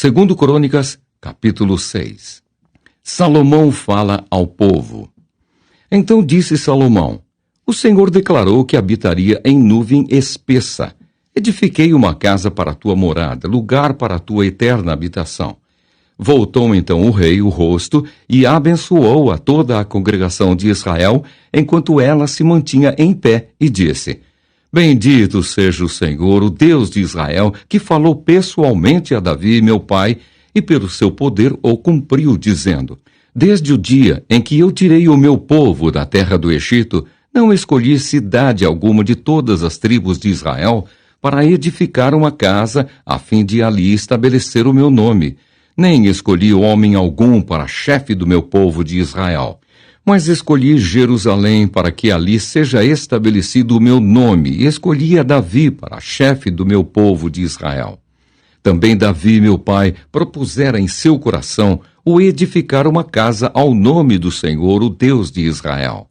Segundo Crônicas, capítulo 6. Salomão fala ao povo. Então disse Salomão: O Senhor declarou que habitaria em nuvem espessa. Edifiquei uma casa para a tua morada, lugar para a tua eterna habitação. Voltou então o rei o rosto e abençoou a toda a congregação de Israel, enquanto ela se mantinha em pé, e disse: Bendito seja o Senhor, o Deus de Israel, que falou pessoalmente a Davi, meu pai, e pelo seu poder o cumpriu, dizendo: Desde o dia em que eu tirei o meu povo da terra do Egito, não escolhi cidade alguma de todas as tribos de Israel para edificar uma casa, a fim de ali estabelecer o meu nome. Nem escolhi homem algum para chefe do meu povo de Israel. Mas escolhi Jerusalém para que ali seja estabelecido o meu nome, e escolhi a Davi para chefe do meu povo de Israel. Também Davi, meu pai, propusera em seu coração o edificar uma casa ao nome do Senhor, o Deus de Israel.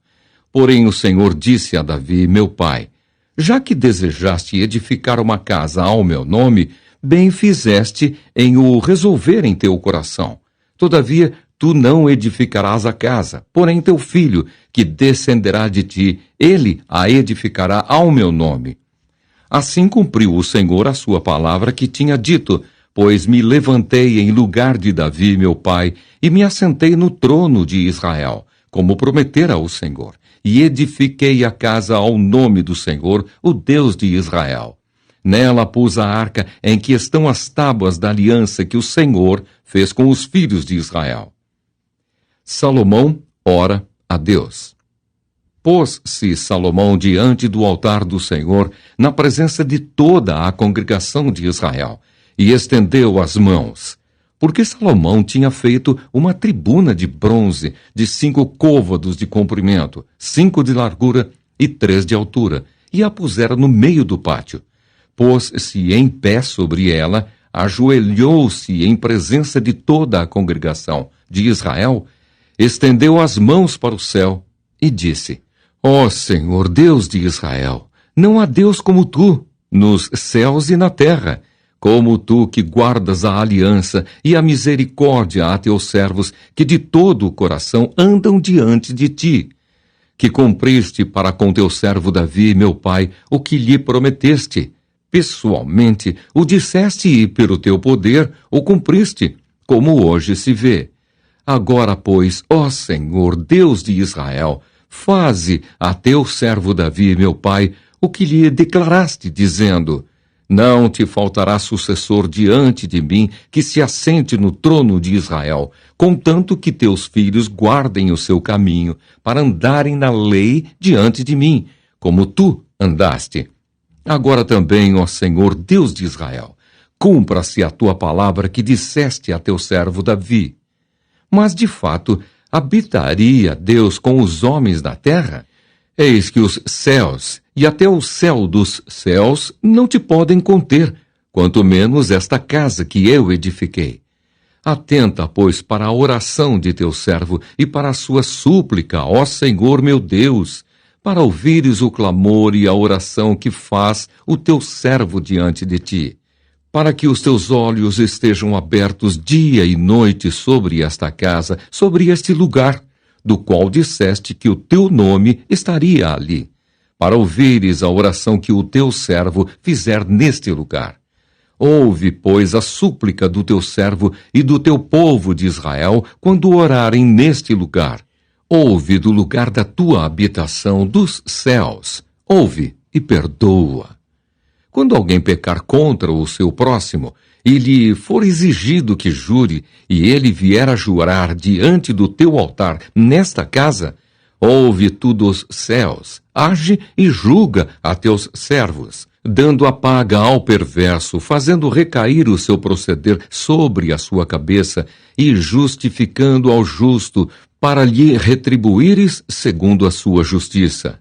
Porém o Senhor disse a Davi, meu pai: Já que desejaste edificar uma casa ao meu nome, bem fizeste em o resolver em teu coração. Todavia, tu não edificarás a casa, porém teu filho, que descenderá de ti, ele a edificará ao meu nome. Assim cumpriu o Senhor a sua palavra que tinha dito, pois me levantei em lugar de Davi, meu pai, e me assentei no trono de Israel, como prometera o Senhor, e edifiquei a casa ao nome do Senhor, o Deus de Israel. Nela pus a arca em que estão as tábuas da aliança que o Senhor fez com os filhos de Israel. Salomão ora a Deus. Pôs-se Salomão diante do altar do Senhor, na presença de toda a congregação de Israel, e estendeu as mãos, porque Salomão tinha feito uma tribuna de bronze de 5 côvados de comprimento, 5 de largura e 3 de altura, e a pusera no meio do pátio. Pôs-se em pé sobre ela, ajoelhou-se em presença de toda a congregação de Israel, estendeu as mãos para o céu e disse: Ó Senhor, Deus de Israel, não há Deus como tu, nos céus e na terra, como tu que guardas a aliança e a misericórdia a teus servos, que de todo o coração andam diante de ti, que cumpriste para com teu servo Davi, meu pai, o que lhe prometeste. Pessoalmente o disseste e pelo teu poder o cumpriste, como hoje se vê. Agora, pois, ó Senhor, Deus de Israel, faze a teu servo Davi, meu pai, o que lhe declaraste, dizendo: Não te faltará sucessor diante de mim que se assente no trono de Israel, contanto que teus filhos guardem o seu caminho, para andarem na lei diante de mim, como tu andaste. Agora também, ó Senhor, Deus de Israel, cumpra-se a tua palavra que disseste a teu servo Davi. Mas, de fato, habitaria Deus com os homens da terra? Eis que os céus e até o céu dos céus não te podem conter, quanto menos esta casa que eu edifiquei. Atenta, pois, para a oração de teu servo e para a sua súplica, ó Senhor meu Deus, para ouvires o clamor e a oração que faz o teu servo diante de ti, para que os teus olhos estejam abertos dia e noite sobre esta casa, sobre este lugar, do qual disseste que o teu nome estaria ali, para ouvires a oração que o teu servo fizer neste lugar. Ouve, pois, a súplica do teu servo e do teu povo de Israel quando orarem neste lugar. Ouve do lugar da tua habitação dos céus. Ouve e perdoa. Quando alguém pecar contra o seu próximo, e lhe for exigido que jure, e ele vier a jurar diante do teu altar nesta casa, ouve tu dos céus, age e julga a teus servos, dando a paga ao perverso, fazendo recair o seu proceder sobre a sua cabeça, e justificando ao justo, para lhe retribuíres segundo a sua justiça.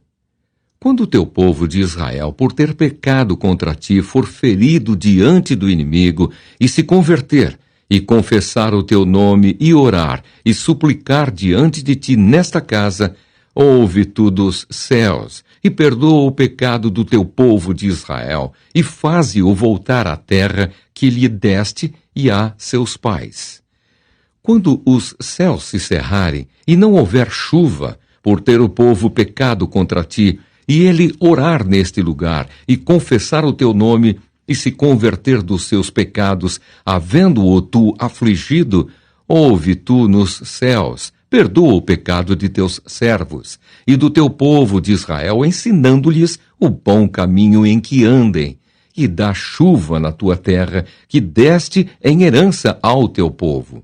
Quando o teu povo de Israel, por ter pecado contra ti, for ferido diante do inimigo, e se converter, e confessar o teu nome, e orar, e suplicar diante de ti nesta casa, ouve tu dos céus, e perdoa o pecado do teu povo de Israel, e faze-o voltar à terra que lhe deste e a seus pais. Quando os céus se cerrarem e não houver chuva, por ter o povo pecado contra ti, e ele orar neste lugar e confessar o teu nome e se converter dos seus pecados, havendo-o tu afligido, ouve tu nos céus, perdoa o pecado de teus servos e do teu povo de Israel, ensinando-lhes o bom caminho em que andem, e dá chuva na tua terra, que deste em herança ao teu povo.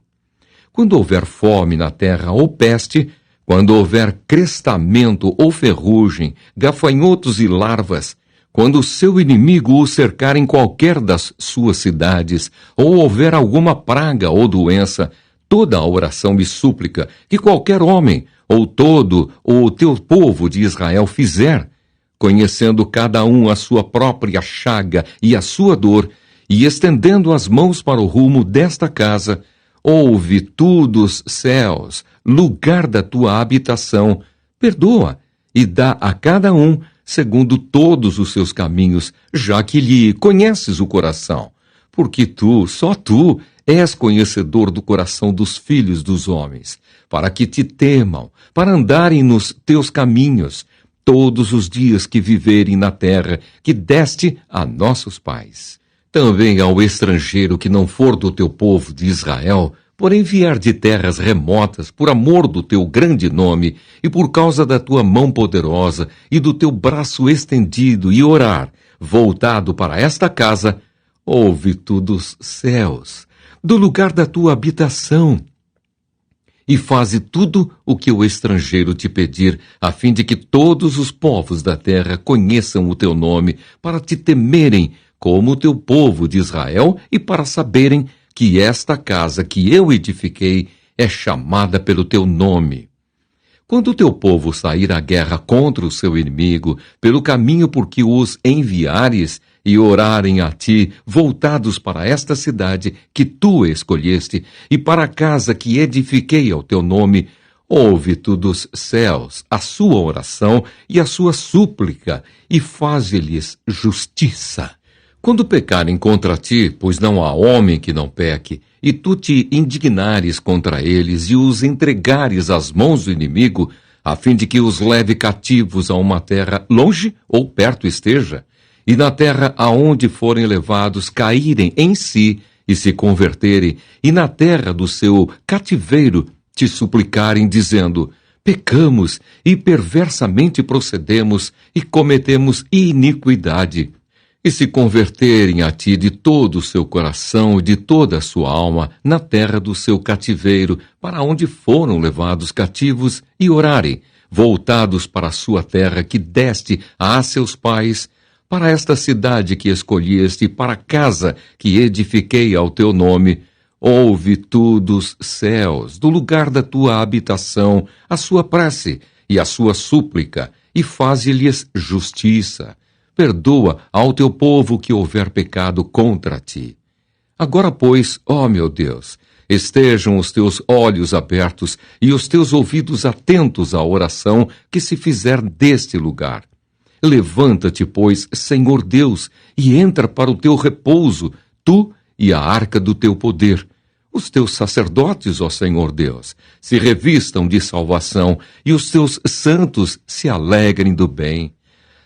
Quando houver fome na terra ou peste, quando houver crestamento ou ferrugem, gafanhotos e larvas, quando o seu inimigo o cercar em qualquer das suas cidades, ou houver alguma praga ou doença, toda a oração e súplica que qualquer homem, ou todo o teu povo de Israel fizer, conhecendo cada um a sua própria chaga e a sua dor, e estendendo as mãos para o rumo desta casa, ouve tu dos céus, lugar da tua habitação, perdoa e dá a cada um segundo todos os seus caminhos, já que lhe conheces o coração, porque tu, só tu, és conhecedor do coração dos filhos dos homens, para que te temam, para andarem nos teus caminhos, todos os dias que viverem na terra que deste a nossos pais. Também ao estrangeiro que não for do teu povo de Israel, porém vier de terras remotas, por amor do teu grande nome, e por causa da tua mão poderosa e do teu braço estendido, e orar, voltado para esta casa, ouve tu dos céus, do lugar da tua habitação, e faze tudo o que o estrangeiro te pedir, a fim de que todos os povos da terra conheçam o teu nome, para te temerem como o teu povo de Israel, e para saberem que esta casa que eu edifiquei é chamada pelo teu nome. Quando o teu povo sair à guerra contra o seu inimigo, pelo caminho por que os enviares, e orarem a ti, voltados para esta cidade que tu escolheste, e para a casa que edifiquei ao teu nome, ouve tu dos céus a sua oração e a sua súplica, e faze-lhes justiça. Quando pecarem contra ti, pois não há homem que não peque, e tu te indignares contra eles e os entregares às mãos do inimigo, a fim de que os leve cativos a uma terra longe ou perto esteja, e na terra aonde forem levados caírem em si e se converterem, e na terra do seu cativeiro te suplicarem, dizendo: pecamos e perversamente procedemos e cometemos iniquidade, e se converterem a ti de todo o seu coração e de toda a sua alma na terra do seu cativeiro, para onde foram levados cativos, e orarem, voltados para a sua terra que deste a seus pais, para esta cidade que escolheste, para a casa que edifiquei ao teu nome, ouve tu dos céus, do lugar da tua habitação, a sua prece e a sua súplica, e faze-lhes justiça. Perdoa ao teu povo que houver pecado contra ti. Agora, pois, ó meu Deus, estejam os teus olhos abertos e os teus ouvidos atentos à oração que se fizer deste lugar. Levanta-te, pois, Senhor Deus, e entra para o teu repouso, tu e a arca do teu poder. Os teus sacerdotes, ó Senhor Deus, se revistam de salvação, e os teus santos se alegrem do bem.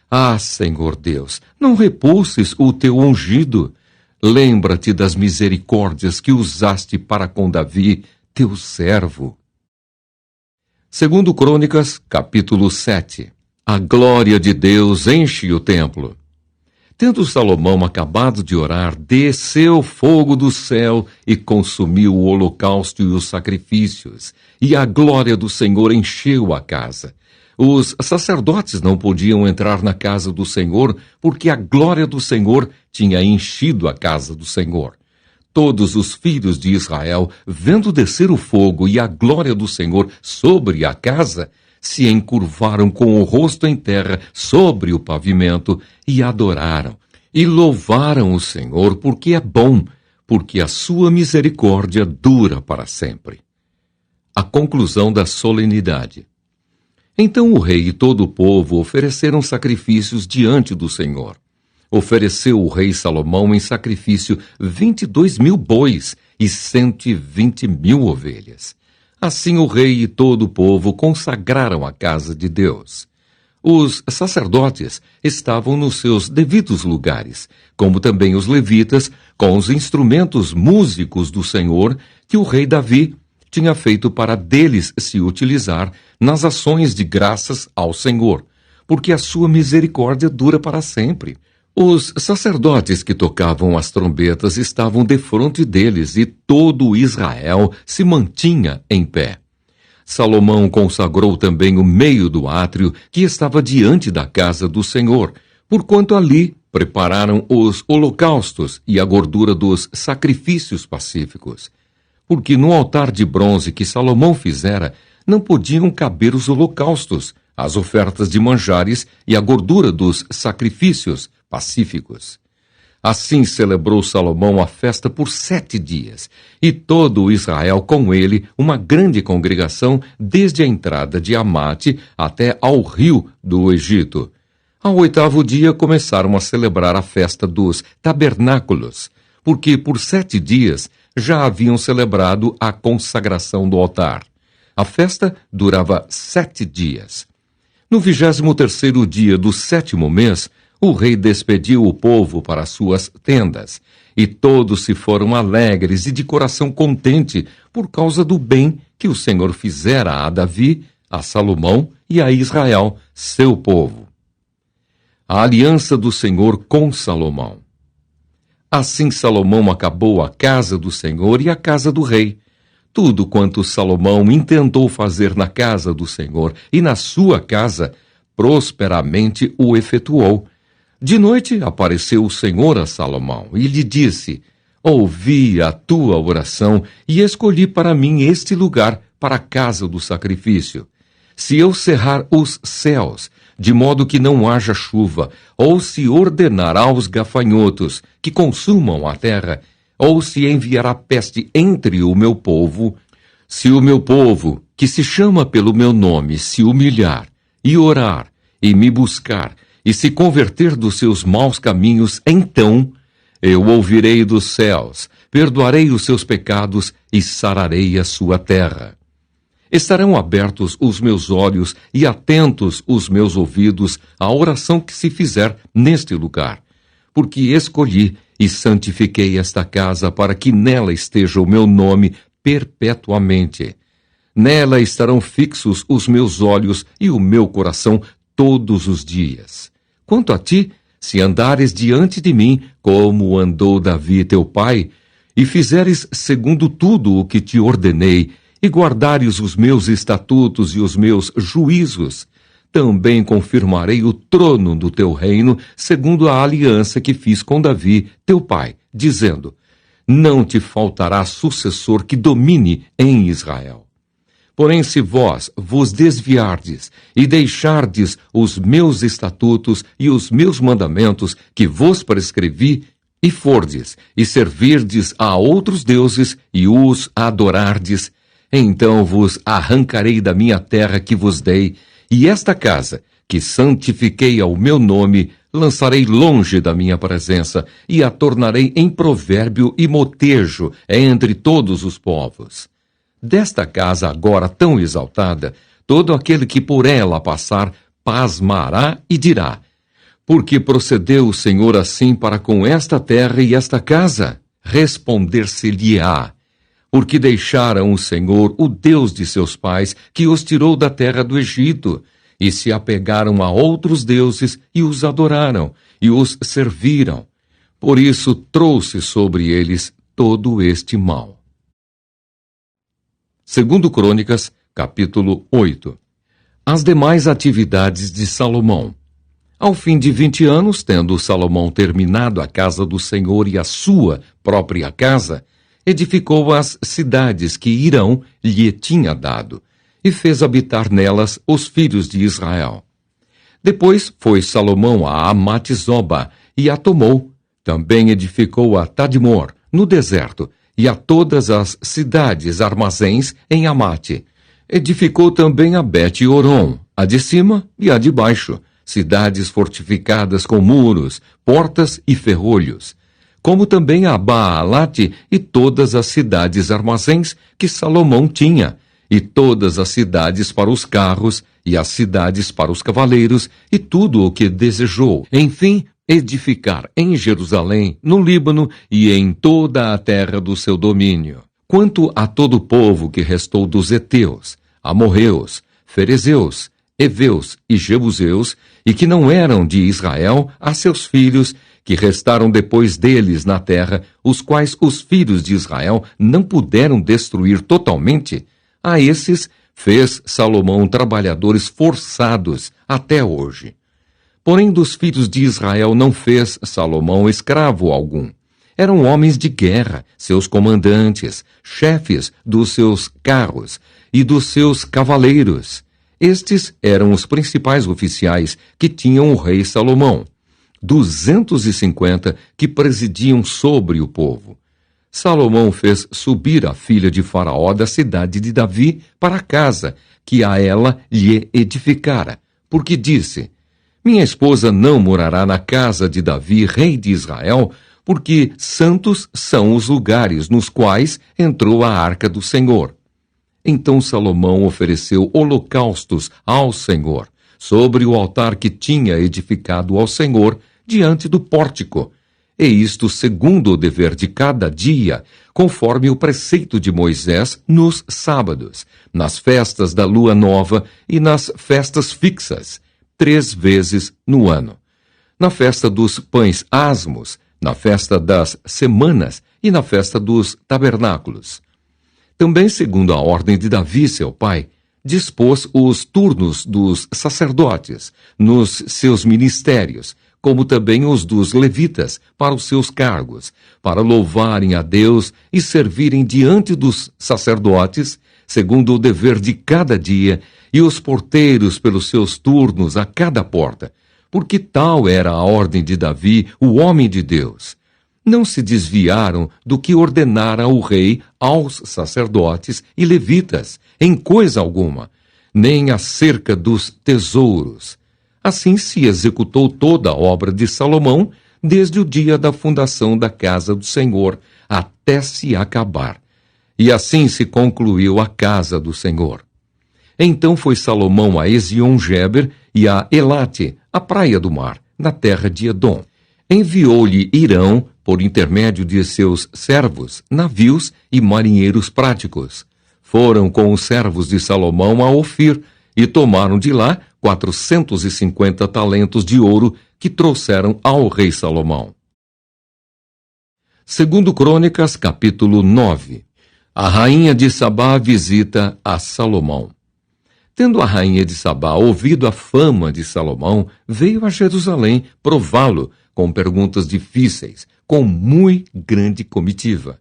Ah, Senhor Deus, não repulses o teu ungido. Lembra-te das misericórdias que usaste para com Davi, teu servo. Segundo Crônicas, capítulo 7. A glória de Deus enche o templo. Tendo Salomão acabado de orar, desceu fogo do céu e consumiu o holocausto e os sacrifícios, e a glória do Senhor encheu a casa. Os sacerdotes não podiam entrar na casa do Senhor, porque a glória do Senhor tinha enchido a casa do Senhor. Todos os filhos de Israel, vendo descer o fogo e a glória do Senhor sobre a casa, se encurvaram com o rosto em terra sobre o pavimento e adoraram, e louvaram o Senhor, porque é bom, porque a sua misericórdia dura para sempre. A conclusão da solenidade. Então o rei e todo o povo ofereceram sacrifícios diante do Senhor. Ofereceu o rei Salomão em sacrifício 22.000 bois e 120.000 ovelhas. Assim o rei e todo o povo consagraram a casa de Deus. Os sacerdotes estavam nos seus devidos lugares, como também os levitas, com os instrumentos músicos do Senhor que o rei Davi tinha feito para deles se utilizar nas ações de graças ao Senhor, porque a sua misericórdia dura para sempre. Os sacerdotes que tocavam as trombetas estavam defronte deles e todo Israel se mantinha em pé. Salomão consagrou também o meio do átrio que estava diante da casa do Senhor, porquanto ali prepararam os holocaustos e a gordura dos sacrifícios pacíficos. Porque no altar de bronze que Salomão fizera, não podiam caber os holocaustos, as ofertas de manjares e a gordura dos sacrifícios pacíficos. Assim celebrou Salomão a festa por 7 dias, e todo o Israel com ele, uma grande congregação, desde a entrada de Amate até ao rio do Egito. Ao 8º dia começaram a celebrar a festa dos tabernáculos, porque por 7 dias já haviam celebrado a consagração do altar. A festa durava 7 dias. No 23º dia do 7º mês, o rei despediu o povo para suas tendas, e todos se foram alegres e de coração contente por causa do bem que o Senhor fizera a Davi, a Salomão e a Israel, seu povo. A aliança do Senhor com Salomão. Assim Salomão acabou a casa do Senhor e a casa do rei. Tudo quanto Salomão intentou fazer na casa do Senhor e na sua casa, prosperamente o efetuou. De noite apareceu o Senhor a Salomão e lhe disse: ouvi a tua oração e escolhi para mim este lugar para a casa do sacrifício. Se eu cerrar os céus, de modo que não haja chuva, ou se ordenar aos gafanhotos que consumam a terra, ou se enviar a peste entre o meu povo, se o meu povo, que se chama pelo meu nome, se humilhar e orar e me buscar, e se converter dos seus maus caminhos, então eu ouvirei dos céus, perdoarei os seus pecados e sararei a sua terra. Estarão abertos os meus olhos e atentos os meus ouvidos à oração que se fizer neste lugar, porque escolhi e santifiquei esta casa para que nela esteja o meu nome perpetuamente. Nela estarão fixos os meus olhos e o meu coração todos os dias. Quanto a ti, se andares diante de mim, como andou Davi teu pai, e fizeres segundo tudo o que te ordenei, e guardares os meus estatutos e os meus juízos, também confirmarei o trono do teu reino, segundo a aliança que fiz com Davi teu pai, dizendo: não te faltará sucessor que domine em Israel. Porém, se vós vos desviardes e deixardes os meus estatutos e os meus mandamentos que vos prescrevi, e fordes, e servirdes a outros deuses e os adorardes, então vos arrancarei da minha terra que vos dei, e esta casa, que santifiquei ao meu nome, lançarei longe da minha presença, e a tornarei em provérbio e motejo entre todos os povos. Desta casa agora tão exaltada, todo aquele que por ela passar, pasmará e dirá: por que procedeu o Senhor assim para com esta terra e esta casa? Responder-se-lhe-á: porque deixaram o Senhor, o Deus de seus pais, que os tirou da terra do Egito, e se apegaram a outros deuses e os adoraram, e os serviram. Por isso trouxe sobre eles todo este mal. 2 Crônicas, capítulo 8. As demais atividades de Salomão. Ao fim de 20 anos, tendo Salomão terminado a casa do Senhor e a sua própria casa, edificou as cidades que Hirão lhe tinha dado, e fez habitar nelas os filhos de Israel. Depois foi Salomão a Amate-Zoba e a tomou. Também edificou a Tadmor, no deserto, e a todas as cidades armazéns em Amate. Edificou também a Bet-Horon, a de cima e a de baixo, cidades fortificadas com muros, portas e ferrolhos, como também a Baalate e todas as cidades armazéns que Salomão tinha, e todas as cidades para os carros, e as cidades para os cavaleiros, e tudo o que desejou. Enfim, edificar em Jerusalém, no Líbano e em toda a terra do seu domínio. Quanto a todo o povo que restou dos heteus, amorreus, ferezeus, heveus e jebuseus, e que não eram de Israel, a seus filhos, que restaram depois deles na terra, os quais os filhos de Israel não puderam destruir totalmente, a esses fez Salomão trabalhadores forçados até hoje. Porém, dos filhos de Israel não fez Salomão escravo algum. Eram homens de guerra, seus comandantes, chefes dos seus carros e dos seus cavaleiros. Estes eram os principais oficiais que tinham o rei Salomão, 250 que presidiam sobre o povo. Salomão fez subir a filha de Faraó da cidade de Davi para a casa que a ela lhe edificara, porque disse: minha esposa não morará na casa de Davi, rei de Israel, porque santos são os lugares nos quais entrou a arca do Senhor. Então Salomão ofereceu holocaustos ao Senhor, sobre o altar que tinha edificado ao Senhor, diante do pórtico, e isto segundo o dever de cada dia, conforme o preceito de Moisés nos sábados, nas festas da lua nova e nas festas fixas, 3 vezes no ano. Na festa dos pães asmos, na festa das semanas e na festa dos tabernáculos. Também, segundo a ordem de Davi, seu pai, dispôs os turnos dos sacerdotes nos seus ministérios, como também os dos levitas para os seus cargos, para louvarem a Deus e servirem diante dos sacerdotes, segundo o dever de cada dia, e os porteiros pelos seus turnos a cada porta, porque tal era a ordem de Davi, o homem de Deus. Não se desviaram do que ordenara o rei aos sacerdotes e levitas, em coisa alguma, nem acerca dos tesouros. Assim se executou toda a obra de Salomão, desde o dia da fundação da casa do Senhor, até se acabar. E assim se concluiu a casa do Senhor. Então foi Salomão a Ezion-Geber e a Elate, a praia do mar, na terra de Edom. Enviou-lhe Irão, por intermédio de seus servos, navios e marinheiros práticos. Foram com os servos de Salomão a Ofir, e tomaram de lá 450 talentos de ouro que trouxeram ao rei Salomão. Segundo Crônicas, capítulo 9. A rainha de Sabá visita a Salomão. Tendo a rainha de Sabá ouvido a fama de Salomão, veio a Jerusalém prová-lo com perguntas difíceis, com muito grande comitiva,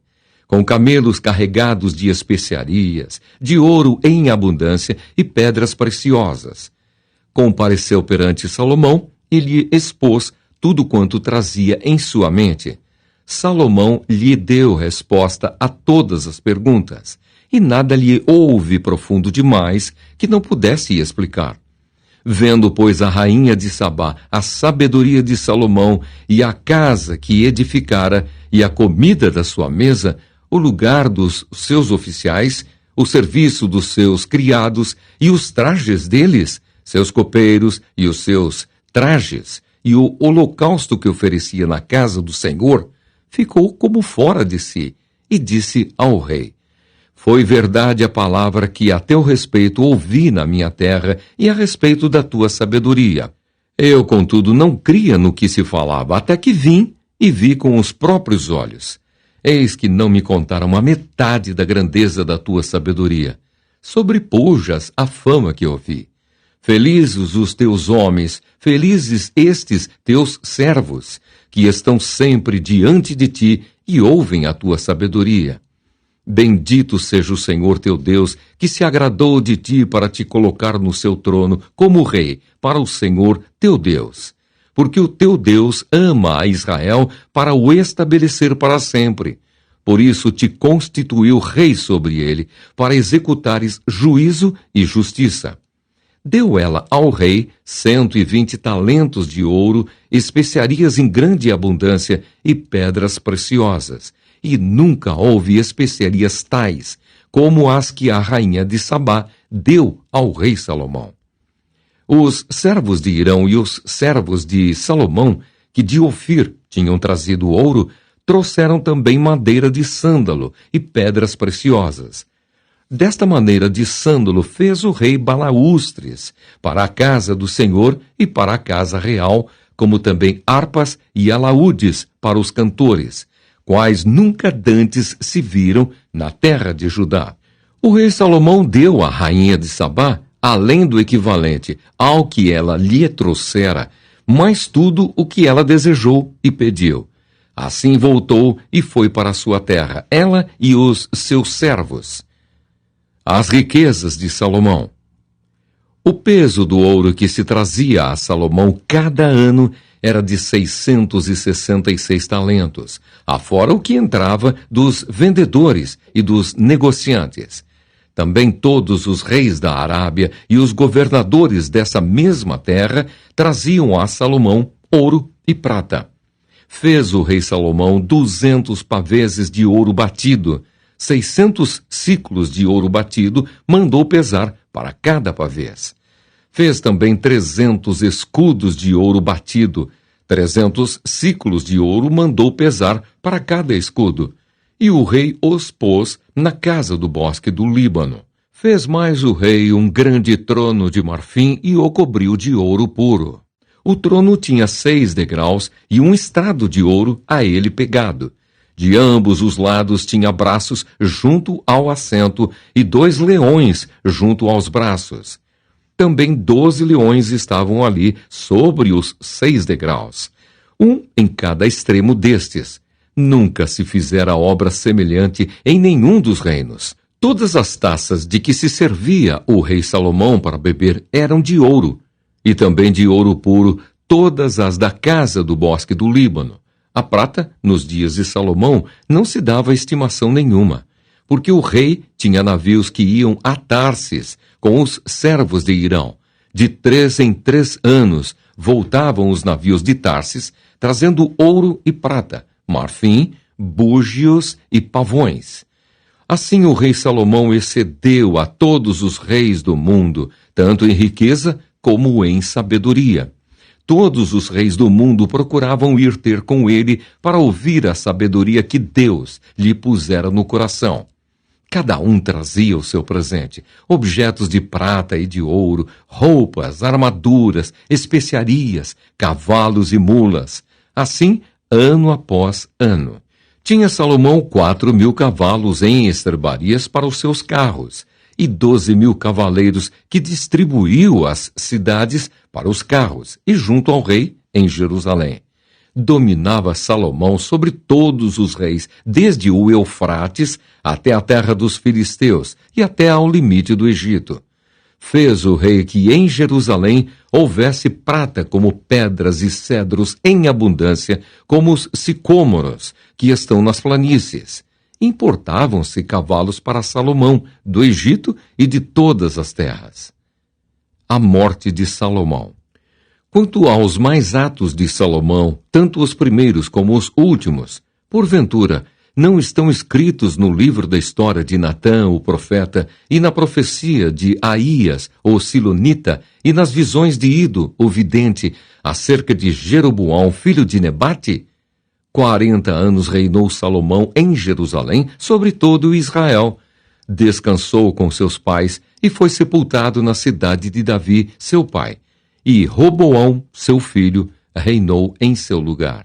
com camelos carregados de especiarias, de ouro em abundância e pedras preciosas. Compareceu perante Salomão e lhe expôs tudo quanto trazia em sua mente. Salomão lhe deu resposta a todas as perguntas, e nada lhe houve profundo demais que não pudesse explicar. Vendo, pois, a rainha de Sabá a sabedoria de Salomão e a casa que edificara e a comida da sua mesa, o lugar dos seus oficiais, o serviço dos seus criados e os trajes deles, seus copeiros e os seus trajes, e o holocausto que oferecia na casa do Senhor, ficou como fora de si, e disse ao rei: foi verdade a palavra que a teu respeito ouvi na minha terra e a respeito da tua sabedoria. Eu, contudo, não cria no que se falava, até que vim e vi com os próprios olhos. Eis que não me contaram a metade da grandeza da tua sabedoria. Sobrepujas a fama que ouvi. Felizes os teus homens, felizes estes teus servos, que estão sempre diante de ti e ouvem a tua sabedoria. Bendito seja o Senhor teu Deus, que se agradou de ti para te colocar no seu trono como rei, para o Senhor teu Deus. Porque o teu Deus ama a Israel para o estabelecer para sempre. Por isso te constituiu rei sobre ele, para executares juízo e justiça. Deu ela ao rei 120 talentos de ouro, especiarias em grande abundância e pedras preciosas. E nunca houve especiarias tais como as que a rainha de Sabá deu ao rei Salomão. Os servos de Hirão e os servos de Salomão, que de Ofir tinham trazido ouro, trouxeram também madeira de sândalo e pedras preciosas. Desta maneira de sândalo fez o rei balaústres para a casa do Senhor e para a casa real, como também harpas e alaúdes para os cantores, quais nunca dantes se viram na terra de Judá. O rei Salomão deu à rainha de Sabá, além do equivalente ao que ela lhe trouxera, mais tudo o que ela desejou e pediu. Assim voltou e foi para a sua terra, ela e os seus servos. As riquezas de Salomão. O peso do ouro que se trazia a Salomão cada ano era de 666 talentos, afora o que entrava dos vendedores e dos negociantes. Também todos os reis da Arábia e os governadores dessa mesma terra traziam a Salomão ouro e prata. Fez o rei Salomão 200 paveses de ouro batido, 600 ciclos de ouro batido mandou pesar para cada pavês. Fez também 300 escudos de ouro batido, 300 ciclos de ouro mandou pesar para cada escudo. E o rei os pôs na casa do bosque do Líbano. Fez mais o rei um grande trono de marfim e o cobriu de ouro puro. O trono tinha 6 degraus e um estrado de ouro a ele pegado. De ambos os lados tinha braços junto ao assento e 2 leões junto aos braços. Também 12 leões estavam ali sobre os 6 degraus, um em cada extremo destes. Nunca se fizera obra semelhante em nenhum dos reinos. Todas as taças de que se servia o rei Salomão para beber eram de ouro, e também de ouro puro todas as da casa do bosque do Líbano. A prata, nos dias de Salomão, não se dava estimação nenhuma, porque o rei tinha navios que iam a Tarsis com os servos de Hirão. De 3 em 3 anos voltavam os navios de Tarsis, trazendo ouro e prata, marfim, búgios e pavões. Assim o rei Salomão excedeu a todos os reis do mundo, tanto em riqueza como em sabedoria. Todos os reis do mundo procuravam ir ter com ele para ouvir a sabedoria que Deus lhe pusera no coração. Cada um trazia o seu presente, objetos de prata e de ouro, roupas, armaduras, especiarias, cavalos e mulas. Assim, ano após ano. Tinha Salomão 4.000 cavalos em estrebarias para os seus carros, e 12.000 cavaleiros que distribuiu às cidades para os carros, e junto ao rei em Jerusalém. Dominava Salomão sobre todos os reis, desde o Eufrates até a terra dos filisteus e até ao limite do Egito. Fez o rei que em Jerusalém houvesse prata como pedras e cedros em abundância, como os sicômoros que estão nas planícies. Importavam-se cavalos para Salomão, do Egito e de todas as terras. A morte de Salomão. Quanto aos mais atos de Salomão, tanto os primeiros como os últimos, porventura, não estão escritos no livro da história de Natã, o profeta, e na profecia de Aías, o silonita, e nas visões de Ido, o vidente, acerca de Jeroboão, filho de Nebate? 40 anos reinou Salomão em Jerusalém sobre todo Israel. Descansou com seus pais e foi sepultado na cidade de Davi, seu pai. E Roboão, seu filho, reinou em seu lugar.